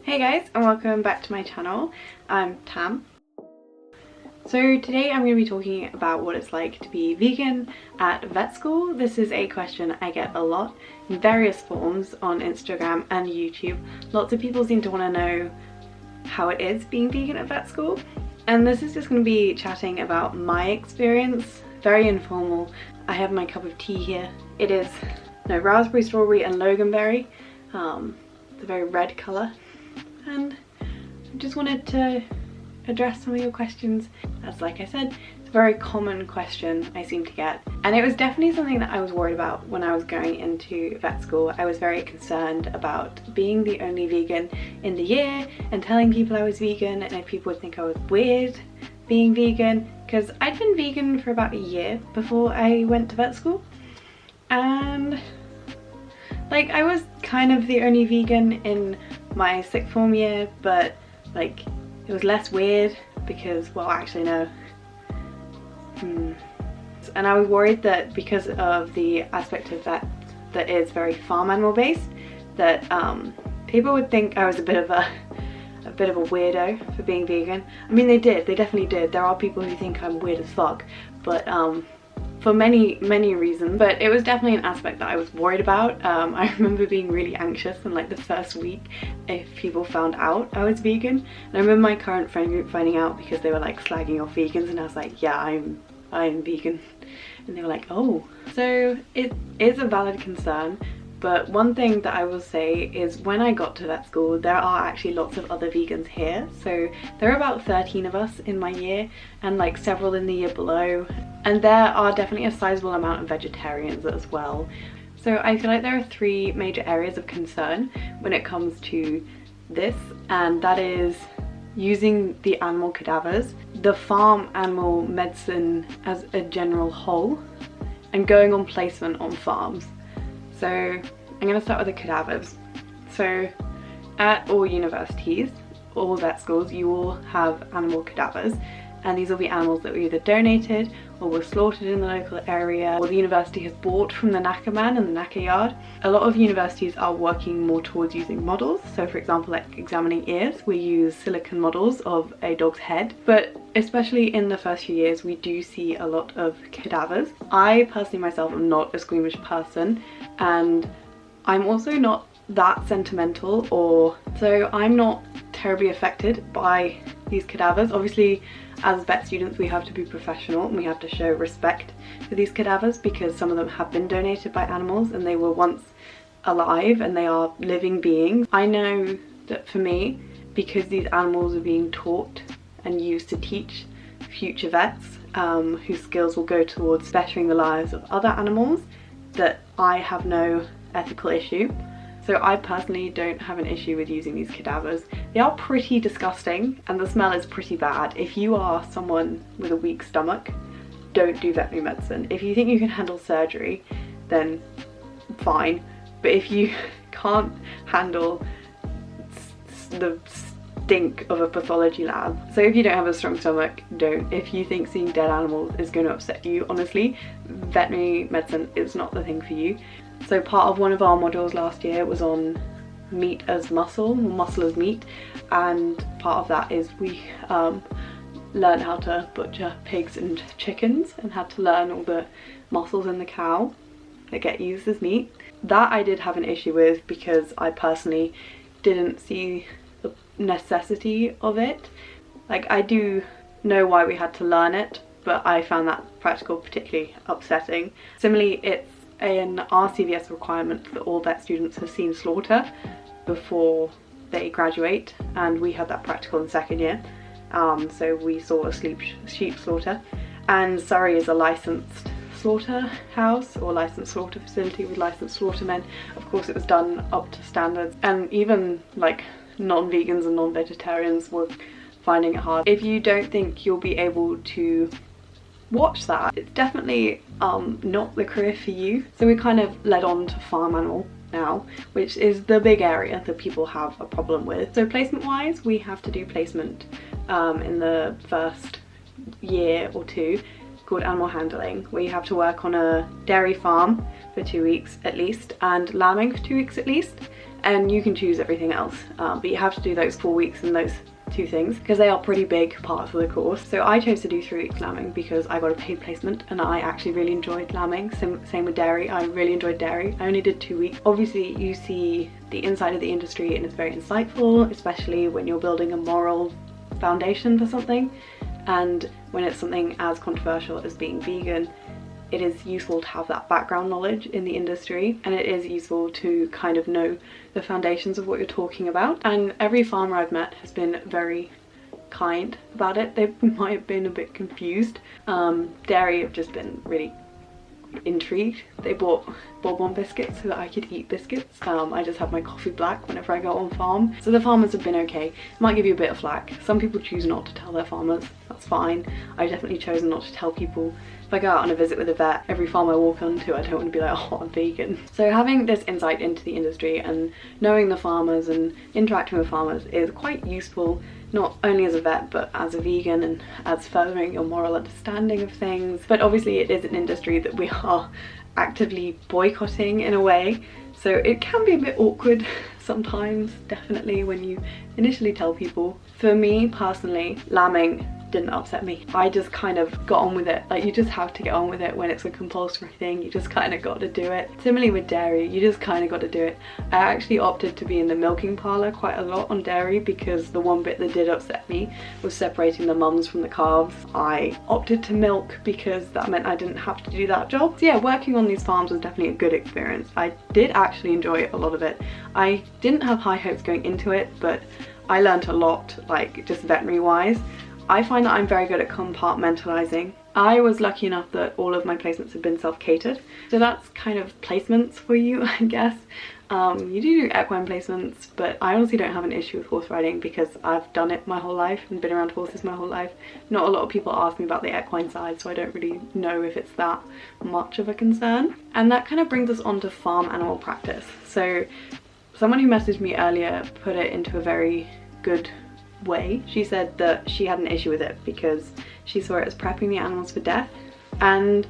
Hey guys, and welcome back to my channel. I'm Tam. So today I'm going to be talking about what it's like to be vegan at vet school. This is a question I get a lot in various forms on Instagram and YouTube. Lots of people seem to want to know how it is being vegan at vet school. And this is just going to be chatting about my experience, very informal. I have my cup of tea here. It is raspberry, strawberry and loganberry. It's a very red colour. And I just wanted to address some of your questions, as like I said, it's a very common question I seem to get, and it was definitely something that I was worried about when I was going into vet school. I was very concerned about being the only vegan in the year and telling people I was vegan, and if people would think I was weird being vegan, because I'd been vegan for about a year before I went to vet school, and like I was kind of the only vegan in my sixth form year, but like it was less weird because, well, actually no. And I was worried that because of the aspect of that is very farm animal based, that people would think I was a bit of a weirdo for being vegan. I mean, they definitely did. There are people who think I'm weird as fuck, but for many reasons, but it was definitely an aspect that I was worried about. I remember being really anxious in like the first week if people found out I was vegan, and I remember my current friend group finding out because they were like slagging off vegans, and I was like, yeah, I'm vegan, and they were like, oh. So it is a valid concern, but one thing that I will say is when I got to vet school, there are actually lots of other vegans here. So there are about 13 of us in my year, and like several in the year below. And there are definitely a sizable amount of vegetarians as well. So I feel like there are three major areas of concern when it comes to this, and that is using the animal cadavers, the farm animal medicine as a general whole, and going on placement on farms. So I'm going to start with the cadavers. So at all universities, all vet schools, you will have animal cadavers, and these will be animals that were either donated or were slaughtered in the local area, or the university has bought from the knacker man in the knacker yard. A lot of universities are working more towards using models. So for example, like examining ears, we use silicone models of a dog's head, but especially in the first few years we do see a lot of cadavers. I personally myself am not a squeamish person, and I'm also not that sentimental, or so I'm not terribly affected by these cadavers. Obviously as vet students we have to be professional and we have to show respect for these cadavers because some of them have been donated by animals and they were once alive and they are living beings. I know that for me, because these animals are being taught and used to teach future vets whose skills will go towards bettering the lives of other animals, that I have no ethical issue. So I personally don't have an issue with using these cadavers. They are pretty disgusting and the smell is pretty bad. If you are someone with a weak stomach, don't do veterinary medicine. If you think you can handle surgery, then fine. But if you can't handle the stink of a pathology lab, so if you don't have a strong stomach, don't. If you think seeing dead animals is going to upset you, honestly, veterinary medicine is not the thing for you. So part of one of our modules last year was on meat as muscle, or muscle as meat, and part of that is we learn how to butcher pigs and chickens and had to learn all the muscles in the cow that get used as meat. That I did have an issue with because I personally didn't see the necessity of it. Like, I do know why we had to learn it, but I found that practical particularly upsetting. Similarly, it's an RCVS requirement that all vet students have seen slaughter before they graduate, and we had that practical in second year. So we saw a sheep slaughter, and Surrey is a licensed slaughterhouse or licensed slaughter facility with licensed slaughtermen. Of course it was done up to standards, and even like non-vegans and non-vegetarians were finding it hard. If you don't think you'll be able to watch that, it's definitely not the career for you. So we kind of led on to farm animal now, which is the big area that people have a problem with. So placement wise, we have to do placement in the first year or two, called animal handling, where you have to work on a dairy farm for 2 weeks at least, and lambing for 2 weeks at least. and you can choose everything else, but you have to do those 4 weeks in those 2 things because they are pretty big parts of the course. So I chose to do 3 weeks lambing because I got a paid placement and I actually really enjoyed lambing. Same with dairy, I really enjoyed dairy. I only did 2 weeks. Obviously you see the inside of the industry and it's very insightful, especially when you're building a moral foundation for something, and when it's something as controversial as being vegan, it is useful to have that background knowledge in the industry, and it is useful to kind of know the foundations of what you're talking about. And every farmer I've met has been very kind about it. They might have been a bit confused. Dairy have just been really intrigued. They bought Bourbon biscuits so that I could eat biscuits. I just have my coffee black whenever I go on farm. So the farmers have been okay. Might give you a bit of flack. Some people choose not to tell their farmers. That's fine. I've definitely chosen not to tell people. If I go out on a visit with a vet, every farm I walk onto, I don't want to be like, oh, I'm vegan. So having this insight into the industry and knowing the farmers and interacting with farmers is quite useful, not only as a vet, but as a vegan and as furthering your moral understanding of things. But obviously it is an industry that we are actively boycotting in a way. So it can be a bit awkward sometimes, definitely, when you initially tell people. For me personally, lambing didn't upset me. I just kind of got on with it. Like, you just have to get on with it when it's a compulsory thing. You just kind of got to do it. Similarly with dairy, you just kind of got to do it. I actually opted to be in the milking parlour quite a lot on dairy because the one bit that did upset me was separating the mums from the calves. I opted to milk because that meant I didn't have to do that job. So yeah, working on these farms was definitely a good experience. I did actually enjoy a lot of it. I didn't have high hopes going into it, but I learned a lot, like just veterinary wise. I find that I'm very good at compartmentalizing. I was lucky enough that all of my placements have been self-catered. So that's kind of placements for you, I guess. You do equine placements, but I honestly don't have an issue with horse riding because I've done it my whole life and been around horses my whole life. Not a lot of people ask me about the equine side, so I don't really know if it's that much of a concern. And that kind of brings us on to farm animal practice. So someone who messaged me earlier put it into a very good way. She said that she had an issue with it because she saw it as prepping the animals for death. And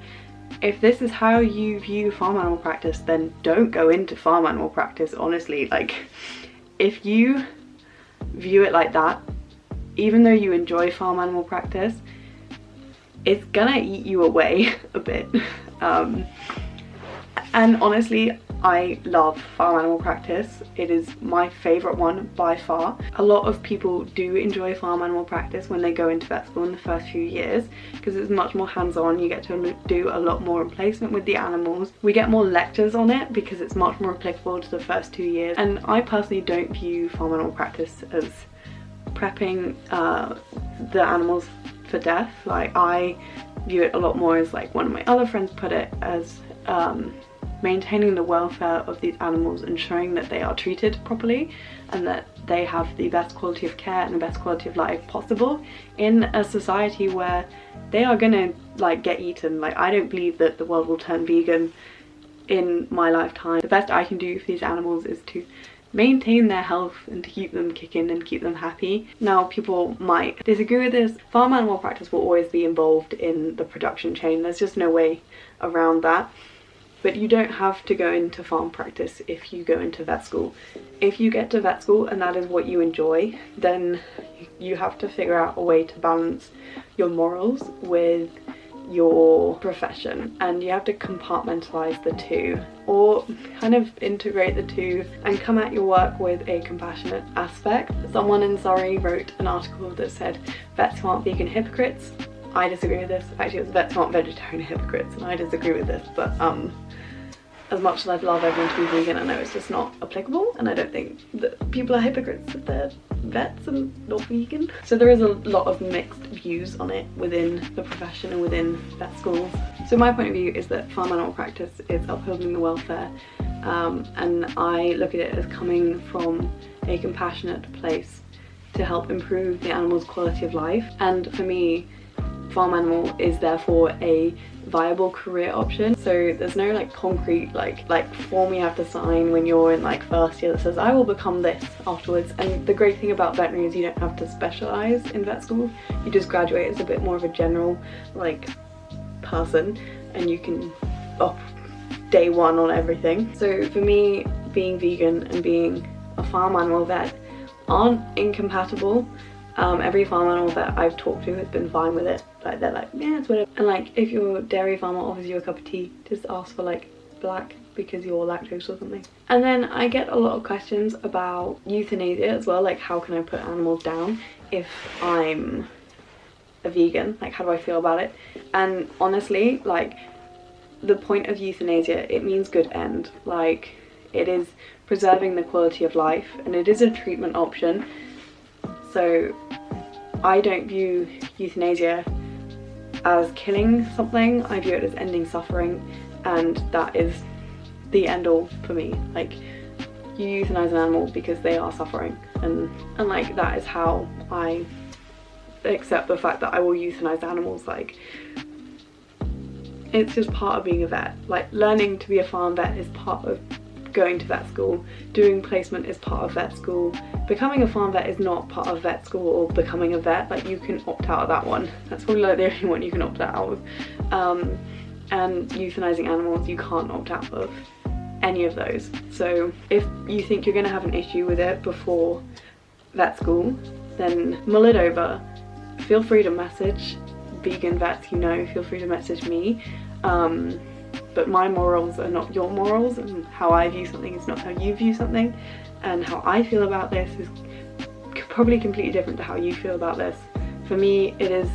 if this is how you view farm animal practice, then don't go into farm animal practice, honestly. Like, if you view it like that, even though you enjoy farm animal practice, it's gonna eat you away a bit. And honestly, I love farm animal practice. It is my favourite one by far. A lot of people do enjoy farm animal practice when they go into vet school in the first few years because it's much more hands-on. You get to do a lot more in placement with the animals. We get more lectures on it because it's much more applicable to the first 2 years. And I personally don't view farm animal practice as prepping the animals for death. Like, I view it a lot more as, like one of my other friends put it, as maintaining the welfare of these animals, ensuring that they are treated properly and that they have the best quality of care and the best quality of life possible in a society where they are gonna like get eaten. Like, I don't believe that the world will turn vegan in my lifetime. The best I can do for these animals is to maintain their health and to keep them kicking and keep them happy. Now, people might disagree with this. Farm animal practice will always be involved in the production chain. There's just no way around that. But you don't have to go into farm practice if you go into vet school. If you get to vet school and that is what you enjoy, then you have to figure out a way to balance your morals with your profession, and you have to compartmentalize the two, or kind of integrate the two and come at your work with a compassionate aspect. Someone in Surrey wrote an article that said vets who aren't vegan hypocrites. I disagree with this. Actually, it was vets who aren't vegetarian hypocrites, and I disagree with this, but as much as I'd love everyone to be vegan, I know it's just not applicable, and I don't think that people are hypocrites if they're vets and not vegan. So there is a lot of mixed views on it within the profession and within vet schools. So my point of view is that farm animal practice is upholding the welfare, and I look at it as coming from a compassionate place to help improve the animal's quality of life. And for me, farm animal is therefore a viable career option. So there's no like concrete like form you have to sign when you're in like first year that says I will become this afterwards. And the great thing about veterinary is you don't have to specialize in vet school. You just graduate as a bit more of a general like person, and you can up day one on everything. So for me, being vegan and being a farm animal vet aren't incompatible. Every farm animal vet I've talked to has been fine with it. Like, they're like, yeah, it's whatever. And like, if your dairy farmer offers you a cup of tea, just ask for like black because you're lactose or something. And then I get a lot of questions about euthanasia as well, like how can I put animals down if I'm a vegan, like how do I feel about it? And honestly, like, the point of euthanasia, it means good end. Like, it is preserving the quality of life and it is a treatment option. So I don't view euthanasia as killing something, I view it as ending suffering, and that is the end all for me. Like, you euthanize an animal because they are suffering, and like, that is how I accept the fact that I will euthanize animals. Like, it's just part of being a vet. Like, learning to be a farm vet is part of going to vet school, doing placement is part of vet school, becoming a farm vet is not part of vet school or becoming a vet. Like, you can opt out of that one. That's probably like the only one you can opt out of. And euthanizing animals, you can't opt out of any of those. So if you think you're going to have an issue with it before vet school, then mull it over. Feel free to message vegan vets you know, feel free to message me. But my morals are not your morals, and how I view something is not how you view something, and how I feel about this is probably completely different to how you feel about this. For me, it is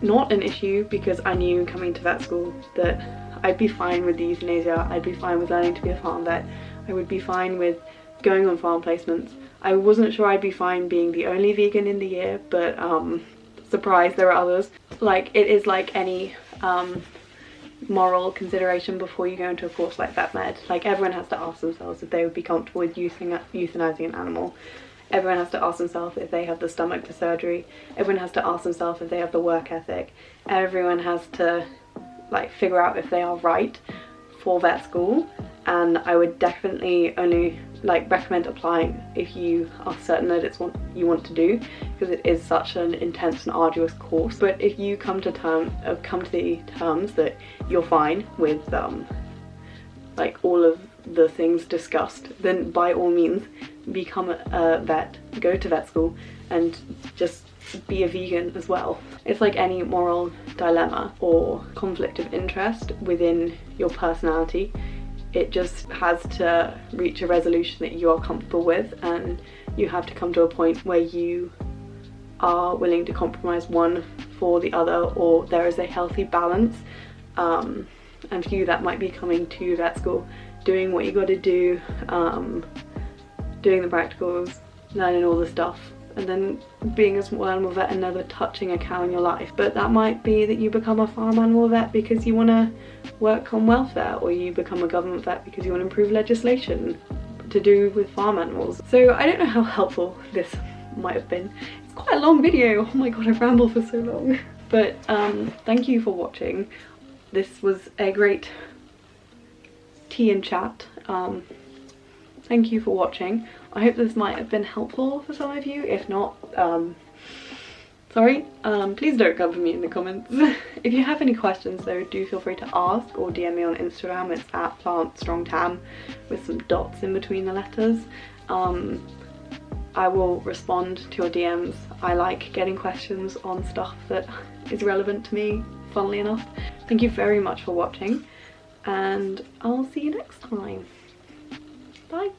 not an issue because I knew coming to vet school that I'd be fine with the euthanasia, I'd be fine with learning to be a farm vet, I would be fine with going on farm placements. I wasn't sure I'd be fine being the only vegan in the year, but surprise, there are others. Like, it is like any moral consideration before you go into a course like vet med. Like, everyone has to ask themselves if they would be comfortable with euthanizing an animal. Everyone has to ask themselves if they have the stomach for surgery. Everyone has to ask themselves if they have the work ethic. Everyone has to like figure out if they are right for vet school, and I would definitely only like recommend applying if you are certain that it's what you want to do, because it is such an intense and arduous course. But if you come to the terms that you're fine with like all of the things discussed, then by all means become a vet, go to vet school and just be a vegan as well. It's like any moral dilemma or conflict of interest within your personality. It just has to reach a resolution that you are comfortable with, and you have to come to a point where you are willing to compromise one for the other, or there is a healthy balance. And for you, that might be coming to vet school, doing what you got to do, doing the practicals, learning all the stuff, and then being a small animal vet and never touching a cow in your life. But that might be that you become a farm animal vet because you want to work on welfare, or you become a government vet because you want to improve legislation to do with farm animals. So I don't know how helpful this might have been. It's quite a long video. Oh my god, I've rambled for so long. But thank you for watching. This was a great tea and chat. Thank you for watching. I hope this might have been helpful for some of you. If not, sorry. Please don't come for me in the comments. If you have any questions though, do feel free to ask, or DM me on Instagram. It's @plantstrongtam with some dots in between the letters. I will respond to your DMs. I like getting questions on stuff that is relevant to me, funnily enough. Thank you very much for watching, and I'll see you next time. Bye.